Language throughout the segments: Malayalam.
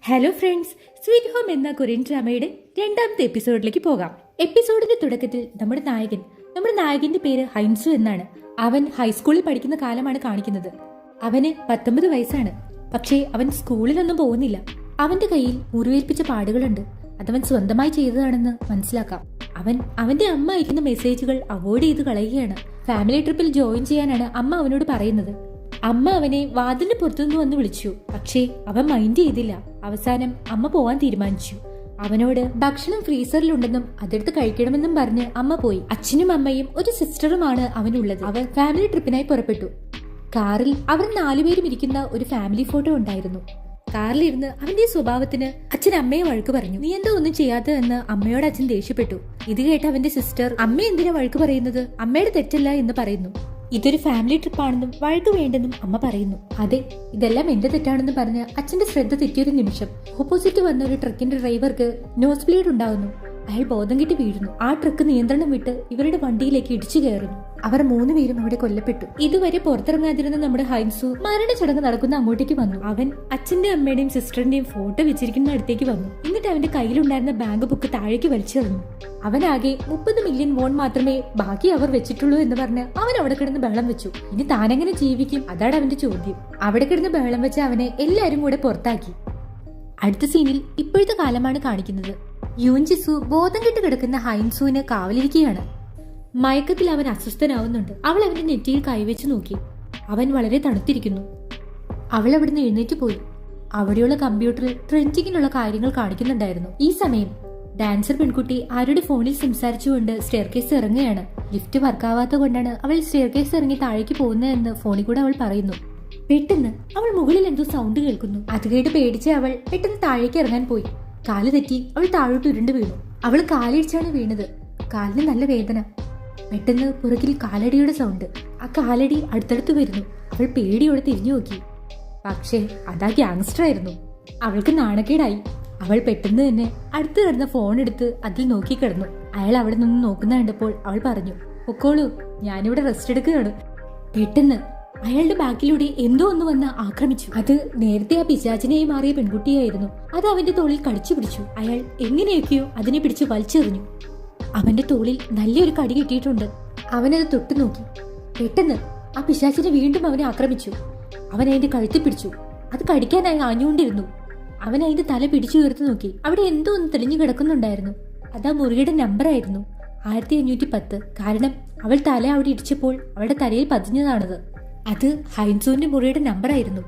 ഹലോ ഫ്രണ്ട്സ്, സ്വീറ്റ് ഹോം എന്ന കൊറിയൻ ഡ്രാമയുടെ രണ്ടാമത്തെ എപ്പിസോഡിലേക്ക് പോകാം. എപ്പിസോഡിന്റെ തുടക്കത്തിൽ നമ്മുടെ നായകന്റെ പേര് ഹൈൻസു എന്നാണ്. അവൻ ഹൈസ്കൂളിൽ പഠിക്കുന്ന കാലമാണ് കാണിക്കുന്നത്. അവന് 19 വയസ്സാണ്. പക്ഷേ അവൻ സ്കൂളിലൊന്നും പോകുന്നില്ല. അവന്റെ കയ്യിൽ മുറിവേൽപ്പിച്ച പാടുകളുണ്ട്. അതവൻ സ്വന്തമായി ചെയ്തതാണെന്ന് മനസ്സിലാക്കാം. അവന്റെ അമ്മ അയക്കുന്ന മെസ്സേജുകൾ അവോയ്ഡ് ചെയ്ത് കളയുകയാണ്. ഫാമിലി ട്രിപ്പിൽ ജോയിൻ ചെയ്യാനാണ് അമ്മ അവനോട് പറയുന്നത്. അമ്മ അവനെ വാതിലിന് പുറത്തുനിന്ന് വന്ന് വിളിച്ചു. പക്ഷേ അവൻ മൈൻഡ് ചെയ്തില്ല. അവസാനം അമ്മ പോവാൻ തീരുമാനിച്ചു. അവനോട് ഭക്ഷണം ഫ്രീസറിലുണ്ടെന്നും അതെടുത്ത് കഴിക്കണമെന്നും പറഞ്ഞ് അമ്മ പോയി. അച്ഛനും അമ്മയും ഒരു സിസ്റ്ററുമാണ് അവനുള്ളത്. അവർ ഫാമിലി ട്രിപ്പിനായി പുറപ്പെട്ടു. കാറിൽ അവർ 4 പേരും ഇരിക്കുന്ന ഒരു ഫാമിലി ഫോട്ടോ ഉണ്ടായിരുന്നു. കാറിലിരുന്ന് അവന്റെ സ്വഭാവത്തിന് അച്ഛൻ അമ്മയെ വഴക്ക് പറഞ്ഞു. നീ എന്താ ഒന്നും ചെയ്യാത്തതെന്ന് അമ്മയോട് അച്ഛൻ ദേഷ്യപ്പെട്ടു. ഇത് കേട്ട് അവന്റെ സിസ്റ്റർ അമ്മ എന്തിനാ വഴക്ക് പറയുന്നത്, അമ്മയുടെ തെറ്റല്ല എന്ന് പറയുന്നു. ഇതൊരു ഫാമിലി ട്രിപ്പാണെന്നും വഴക്ക് വേണ്ടെന്നും അമ്മ പറയുന്നു. അതെ, ഇതെല്ലാം എന്റെ തെറ്റാണെന്ന് പറഞ്ഞ് അച്ഛന്റെ ശ്രദ്ധ തെറ്റിയൊരു നിമിഷം ഓപ്പോസിറ്റ് വന്ന ഒരു ട്രക്കിന്റെ ഡ്രൈവർക്ക് നോസ് ബ്ലീഡ് ഉണ്ടാകുന്നു. അയാൾ ബോധം കെട്ടി വീഴുന്നു. ആ ട്രക്ക് നിയന്ത്രണം വിട്ട് ഇവരുടെ വണ്ടിയിലേക്ക് ഇടിച്ചു കയറുന്നു. അവർ 3 പേരും അവിടെ കൊല്ലപ്പെട്ടു. ഇതുവരെ പുറത്തിറങ്ങാതിരുന്ന നമ്മുടെ ഹൈൻസു മരണ ചടങ്ങ് നടക്കുന്ന അങ്ങോട്ടേക്ക് വന്നു. അവൻ അച്ഛന്റെ അമ്മയുടെയും സിസ്റ്ററിന്റെയും ഫോട്ടോ വെച്ചിരിക്കുന്ന അടുത്തേക്ക് വന്നു. എന്നിട്ട് അവന്റെ കയ്യിലുണ്ടായിരുന്ന ബാങ്ക് ബുക്ക് താഴേക്ക് വലിച്ചെറിഞ്ഞു. അവനാകെ 30 മില്യൺ വോൺ മാത്രമേ ബാക്കി അവർ വെച്ചിട്ടുള്ളൂ എന്ന് പറഞ്ഞ് അവൻ അവിടെ കിടന്ന് ബഹളം വെച്ചു. ഇനി താനെങ്ങനെ ജീവിക്കും, അതാണ് അവന്റെ ചോദ്യം. അവിടെ കിടന്ന് ബഹളം വെച്ച അവനെ എല്ലാരും കൂടെ പുറത്താക്കി. അടുത്ത സീനിൽ ഇപ്പോഴത്തെ കാലമാണ് കാണിക്കുന്നത്. യൂൻജിസു ബോധം കെട്ട് കിടക്കുന്ന ഹൈൻസുവിന് കാവലിരിക്കുകയാണ്. മയക്കത്തിൽ അവൻ അസ്വസ്ഥനാവുന്നുണ്ട്. അവൾ അവന്റെ നെറ്റിയിൽ കൈവച്ച് നോക്കി. അവൻ വളരെ തണുത്തിരിക്കുന്നു. അവൾ അവിടുന്ന് എഴുന്നേറ്റ് പോയി. അവിടെയുള്ള കമ്പ്യൂട്ടറിൽ ട്രെൻഡിങ്ങിനുള്ള കാര്യങ്ങൾ കാണിക്കുന്നുണ്ടായിരുന്നു. ഈ സമയം ഡാൻസർ പെൺകുട്ടി ആരുടെ ഫോണിൽ സംസാരിച്ചുകൊണ്ട് സ്റ്റെയർകേസ് ഇറങ്ങുകയാണ്. ലിഫ്റ്റ് വർക്കാവാത്ത കൊണ്ടാണ് അവൾ സ്റ്റെയർകേസ് ഇറങ്ങി താഴേക്ക് പോകുന്നതെന്ന് ഫോണിൽ കൂടെ അവൾ പറയുന്നു. പെട്ടെന്ന് അവൾ മുകളിൽ എന്തോ സൗണ്ട് കേൾക്കുന്നു. അത് കേട്ട് പേടിച്ച അവൾ പെട്ടെന്ന് താഴേക്ക് ഇറങ്ങാൻ പോയി. കാല് തെറ്റി അവൾ താഴോട്ട് ഉരുണ്ട് വീണു. അവൾ കാലിടിച്ചാണ് വീണത്. കാലിന് നല്ല വേദന. പെട്ടെന്ന് പുറകിൽ കാലടിയുടെ സൗണ്ട്. ആ കാലടി അടുത്തടുത്ത് വരുന്നു. അവൾ പേടിയോടെ തിരിഞ്ഞു നോക്കി. പക്ഷേ അതാ ഗ്യാങ്സ്റ്റർ ആയിരുന്നു. അവൾക്ക് നാണക്കേടായി. അവൾ പെട്ടെന്ന് തന്നെ അടുത്ത് കിടന്ന ഫോൺ എടുത്ത് അതിൽ നോക്കി കിടന്നു. അയാൾ അവിടെ നിന്ന് നോക്കുന്ന കണ്ടപ്പോൾ അവൾ പറഞ്ഞു, പൊക്കോളൂ, ഞാനിവിടെ റെസ്റ്റ് എടുക്കുകയാണ്. പെട്ടെന്ന് അയാളുടെ ബാക്കിലൂടെ എന്തോ ഒന്ന് വന്ന് ആക്രമിച്ചു. അത് നേരത്തെ ആ പിശാചിനായി മാറിയ പെൺകുട്ടിയായിരുന്നു. അത് അവന്റെ തോളിൽ കടിച്ചു പിടിച്ചു. അയാൾ എങ്ങനെയൊക്കെയോ അതിനെ പിടിച്ച് വലിച്ചെറിഞ്ഞു. അവന്റെ തോളിൽ നല്ലൊരു കടി കിട്ടിയിട്ടുണ്ട്. അവനത് തൊട്ടു നോക്കി. പെട്ടെന്ന് ആ പിശാചിനെ വീണ്ടും അവനെ ആക്രമിച്ചു. അവൻ അതിന്റെ കഴുത്തിൽ പിടിച്ചു. അത് കടിക്കാനായി ആഞ്ഞുകൊണ്ടിരുന്നു. അവൻ അതിന്റെ തല പിടിച്ചു ഉയർത്തി നോക്കി. അവിടെ എന്തോ ഒന്ന് തെളിഞ്ഞു കിടക്കുന്നുണ്ടായിരുന്നു. അതാ മുറിയുടെ നമ്പറായിരുന്നു, 1510. കാരണം അവൾ തല അവിടെ ഇടിച്ചപ്പോൾ അവളുടെ തലയിൽ പതിഞ്ഞതാണത്. അത് ഹൈൻസുവിന്റെ മുറിയുടെ നമ്പറായിരുന്നു.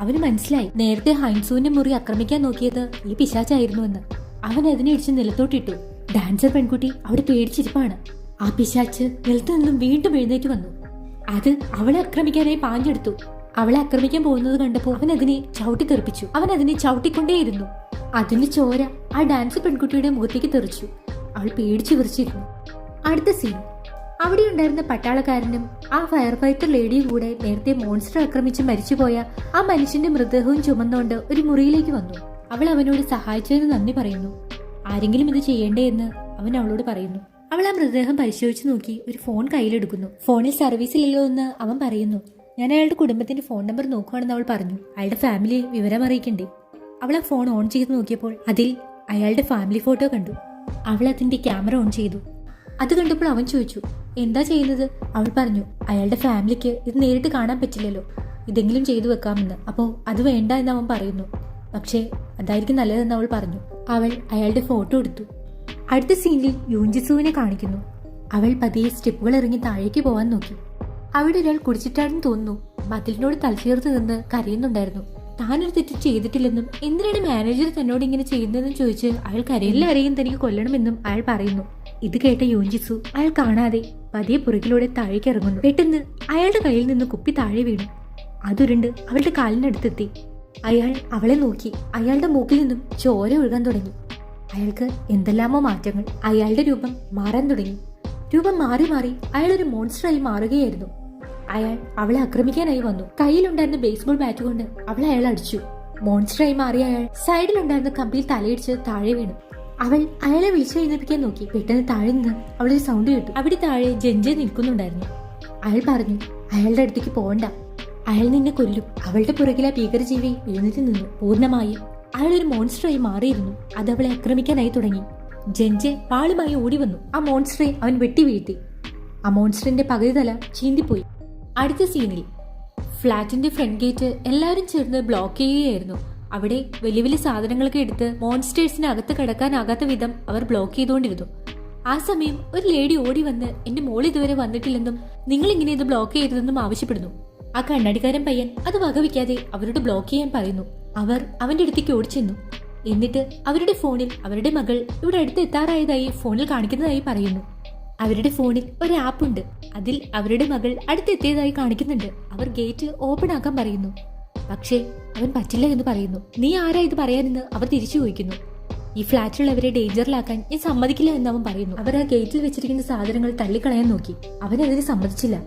അവന് മനസ്സിലായി, നേരത്തെ ഹൈൻസുവിന്റെ മുറി ആക്രമിക്കാൻ നോക്കിയത് ഈ പിശാച്ചായിരുന്നു എന്ന്. അവൻ അതിനെ ഇടിച്ച് നിലത്തോട്ടിട്ടു. ഡാൻസർ പെൺകുട്ടി അവിടെ പേടിച്ചിരിപ്പാണ്. ആ പിശാച്ച് നിലത്തു നിന്നും വീണ്ടും എഴുന്നേറ്റ് വന്നു. അത് അവളെ ആക്രമിക്കാനായി പാഞ്ഞെടുത്തു. അവളെ ആക്രമിക്കാൻ പോകുന്നത് കണ്ടപ്പോൾ അവൻ അതിനെ ചവിട്ടി തെറിപ്പിച്ചു. അവൻ അതിനെ ചവിട്ടിക്കൊണ്ടേയിരുന്നു. അതിന്റെ ചോര ആ ഡാൻസർ പെൺകുട്ടിയുടെ മുഖത്തേക്ക് തെറിച്ചു. അവൾ പേടിച്ചു വിറച്ചിരുന്നു. അടുത്ത സീൻ, അവിടെ ഉണ്ടായിരുന്ന പട്ടാളക്കാരനും ആ ഫയർ ഫൈറ്റർ ലേഡിയും കൂടെ നേരത്തെ മോൺസ്റ്റർ ആക്രമിച്ച് മരിച്ചുപോയ ആ മനുഷ്യന്റെ മൃതദേഹവും ചുമന്നുകൊണ്ട് ഒരു മുറിയിലേക്ക് വന്നു. അവൾ അവനോട് സഹായിച്ചതിന് നന്ദി പറയുന്നു. ആരെങ്കിലും ഇത് ചെയ്യേണ്ടേ എന്ന് അവൻ അവളോട് പറയുന്നു. അവൾ ആ മൃതദേഹം പരിശോധിച്ച് നോക്കി ഒരു ഫോൺ കയ്യിലെടുക്കുന്നു. ഫോണിൽ സർവീസിലല്ലോ എന്ന് അവൻ പറയുന്നു. ഞാൻ അയാളുടെ കുടുംബത്തിന്റെ ഫോൺ നമ്പർ നോക്കുവാണെന്ന് അവൾ പറഞ്ഞു. അയാളുടെ ഫാമിലിയെ വിവരം അറിയിക്കണ്ടേ. അവൾ ആ ഫോൺ ഓൺ ചെയ്ത് നോക്കിയപ്പോൾ അതിൽ അയാളുടെ ഫാമിലി ഫോട്ടോ കണ്ടു. അവൾ അതിന്റെ ക്യാമറ ഓൺ ചെയ്തു. അത് കണ്ടപ്പോൾ അവൻ ചോദിച്ചു, എന്താ ചെയ്യുന്നത്? അവൾ പറഞ്ഞു, അയാളുടെ ഫാമിലിക്ക് ഇത് നേരിട്ട് കാണാൻ പറ്റില്ലല്ലോ, ഇതെങ്കിലും ചെയ്തു വെക്കാമെന്ന്. അപ്പോൾ അത് വേണ്ട എന്ന് അവൻ പറയുന്നു. പക്ഷേ അതായിരിക്കും നല്ലതെന്ന് അവൾ പറഞ്ഞു. അവൾ അയാളുടെ ഫോട്ടോ എടുത്തു. അടുത്ത സീനിൽ യൂൻജിസുവിനെ കാണിക്കുന്നു. അവൾ പതിയെ സ്റ്റെപ്പുകൾ ഇറങ്ങി താഴേക്ക് പോവാൻ നോക്കി. അവിടെ ഒരാൾ കുടിച്ചിട്ടാണെന്ന് തോന്നുന്നു. മതിലിനോട് തലചേർത്ത് നിന്ന് കരയുന്നുണ്ടായിരുന്നു. താനൊരു തെറ്റ് ചെയ്തിട്ടില്ലെന്നും എന്തിനാണ് മാനേജർ തന്നോട് ഇങ്ങനെ ചെയ്യുന്നതെന്നും ചോദിച്ച് അയാൾ എല്ലാവരെയും തനിക്ക് കൊല്ലണമെന്നും അയാൾ പറയുന്നു. ഇത് കേട്ട യൂൻജിസു അയാൾ കാണാതെ പതിയെ പുറകിലൂടെ താഴേക്ക് ഇറങ്ങുന്നു. പെട്ടെന്ന് അയാളുടെ കയ്യിൽ നിന്ന് കുപ്പി താഴെ വീണു. അതുരുണ്ട് അവളുടെ കാലിനടുത്തെത്തി. അയാൾ അവളെ നോക്കി. അയാളുടെ മൂക്കിൽ നിന്നും ചോര ഒഴുകാൻ തുടങ്ങി. അയാൾക്ക് എന്തെല്ലാമോ മാറ്റങ്ങൾ. അയാളുടെ രൂപം മാറാൻ തുടങ്ങി. രൂപം മാറി മാറി അയാൾ ഒരു മോൺസ്റ്ററായി മാറുകയായിരുന്നു. അയാൾ അവളെ ആക്രമിക്കാനായി വന്നു. കയ്യിലുണ്ടായിരുന്ന ബേസ്ബോൾ ബാറ്റ് കൊണ്ട് അവളെ അയാൾ അടിച്ചു. മോൺസ്റ്ററായി മാറിയ അയാൾ സൈഡിലുണ്ടായിരുന്ന കമ്പിയിൽ തലയിടിച്ച് താഴെ വീണു. അവൾ അയാളെ വിളിച്ചെഴുന്നേൽപ്പിക്കാൻ നോക്കി. പെട്ടെന്ന് താഴെ നിന്ന് അവളൊരു സൗണ്ട് കേട്ടു. അവിടെ താഴെ ജെഞ്ചെ നിൽക്കുന്നുണ്ടായിരുന്നു. അയാൾ പറഞ്ഞു, അയാളുടെ അടുത്തേക്ക് പോകണ്ട, അയാൾ നിന്നെ കൊല്ലും. അവളുടെ പുറകിൽ ആ ഭീകരജീവി എഴുന്നേറ്റ് നിന്നു. പൂർണ്ണമായും അയാളൊരു മോൺസ്റ്ററായി മാറിയിരുന്നു. അത് അവളെ ആക്രമിക്കാനായി തുടങ്ങി. ജെൻജെ വാളുമായി ഓടി വന്നു. ആ മോൺസ്റ്ററെ അവൻ വെട്ടി വീഴ്ത്തി. ആ മോൺസ്റ്ററിന്റെ പകുതി തല ചീന്തിപ്പോയി. അടുത്ത സീനിൽ ഫ്ലാറ്റിന്റെ ഫ്രണ്ട് ഗേറ്റ് എല്ലാവരും ചേർന്ന് ബ്ലോക്ക് ചെയ്യുകയായിരുന്നു. അവിടെ വലിയ വലിയ സാധനങ്ങളൊക്കെ എടുത്ത് മോൺസ്റ്റേഴ്സിന് അകത്ത് കിടക്കാനാകാത്ത വിധം അവർ ബ്ലോക്ക് ചെയ്തുകൊണ്ടിരുന്നു. ആ സമയം ഒരു ലേഡി ഓടി വന്ന് എന്റെ മോൾ ഇതുവരെ വന്നിട്ടില്ലെന്നും നിങ്ങൾ ഇങ്ങനെ ഇത് ബ്ലോക്ക് ചെയ്തതെന്നും ആവശ്യപ്പെടുന്നു. ആ കണ്ണാടിക്കാരൻ പയ്യൻ അത് വകവയ്ക്കാതെ അവരോട് ബ്ലോക്ക് ചെയ്യാൻ പറയുന്നു. അവർ അവന്റെ അടുത്തേക്ക് ഓടിച്ചെന്നു. എന്നിട്ട് അവരുടെ ഫോണിൽ അവരുടെ മകൾ ഇവിടെ അടുത്ത് എത്താറായതായി ഫോണിൽ കാണിക്കുന്നതായി പറയുന്നു. അവരുടെ ഫോണിൽ ഒരു ആപ്പ് ഉണ്ട്. അതിൽ അവരുടെ മകൾ അടുത്തെത്തിയതായി കാണിക്കുന്നുണ്ട്. അവർ ഗേറ്റ് ഓപ്പൺ ആക്കാൻ പറയുന്നു. പക്ഷേ അവൻ പറ്റില്ല എന്ന് പറയുന്നു. നീ ആരാ ഇത് പറയാനെന്ന് അവർ തിരിച്ചു ചോദിക്കുന്നു. ഈ ഫ്ലാറ്റിലുള്ളവരെ ഡേഞ്ചറിലാക്കാൻ ഞാൻ സമ്മതിക്കില്ല എന്ന് അവൻ പറയുന്നു. അവർ ആ ഗേറ്റിൽ വെച്ചിരിക്കുന്ന സാധനങ്ങൾ തള്ളിക്കളയാൻ നോക്കി. അവൻ അതിന് സമ്മതിച്ചില്ല.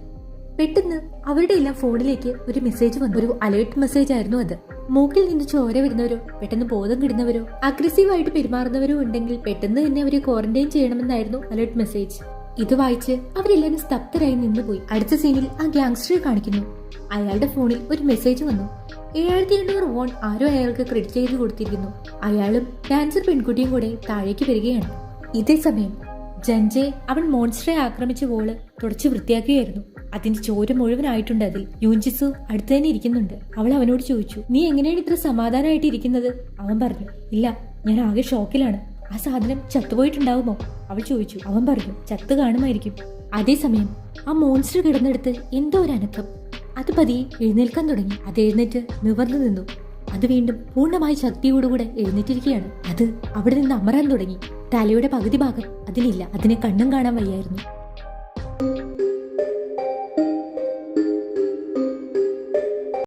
പെട്ടെന്ന് അവരുടെ എല്ലാം ഫോണിലേക്ക് ഒരു മെസ്സേജ് വന്നു. ഒരു അലേർട്ട് മെസ്സേജ് ആയിരുന്നു അത്. മൂക്കിൽ നിന്ന് ചോര വരുന്നവരോ പെട്ടെന്ന് ബോധം കിടുന്നവരോ അഗ്രസീവായിട്ട് പെരുമാറുന്നവരോ ഉണ്ടെങ്കിൽ പെട്ടെന്ന് തന്നെ അവരെ ക്വാറന്റൈൻ ചെയ്യണമെന്നായിരുന്നു അലേർട്ട് മെസ്സേജ്. ഇത് വായിച്ച് അവരെല്ലാവരും സ്തബ്ധരായി നിന്നുപോയി. അടുത്ത സീനിൽ ആ ഗ്യാങ്സ്റ്ററെ കാണിക്കുന്നു. അയാളുടെ ഫോണിൽ ഒരു മെസ്സേജ് വന്നു. 7800 വോൺ ആരോ അയാൾക്ക് ക്രെഡിറ്റ് ചെയ്ത് കൊടുത്തിരിക്കുന്നു. അയാളും ഡാൻസർ പെൺകുട്ടിയും കൂടെ താഴേക്ക് വരികയാണ്. ഇതേ സമയം ജൻജെ അവൻ മോൺസ്റ്ററെ ആക്രമിച്ച വോള് തുടച്ച് വൃത്തിയാക്കുകയായിരുന്നു. അതിന്റെ ചോര മുഴുവനായിട്ടുണ്ട്. അതിൽ യൂൻജിസു അടുത്ത് തന്നെ ഇരിക്കുന്നുണ്ട്. അവൾ അവനോട് ചോദിച്ചു, നീ എങ്ങനെയാണ് ഇത്ര സമാധാനമായിട്ട് ഇരിക്കുന്നത്? അവൻ പറഞ്ഞു, ഇല്ല, ഞാൻ ആകെ ഷോക്കിലാണ്. ആ സാധനം ചത്തുപോയിട്ടുണ്ടാവുമോ? അവൾ ചോദിച്ചു. അവൻ പറഞ്ഞു, ചത്ത് കാണുമായിരിക്കും. അതേസമയം ആ മോൺസ്റ്റർ കിടന്നെടുത്ത് എന്തോ ഒരു അനക്കം. അത് പതിയെ എഴുന്നേൽക്കാൻ തുടങ്ങി. അത് എഴുന്നേറ്റ് നിവർന്നു നിന്നു. അത് വീണ്ടും പൂർണ്ണമായ ശക്തിയോടുകൂടെ എഴുന്നേറ്റിരിക്കുകയാണ്. അത് അവിടെ നിന്ന് അമരാൻ തുടങ്ങി. തലയുടെ പകുതി ഭാഗം അതിലില്ല. അതിനെ കണ്ണും കാണാൻ വയ്യായിരുന്നു.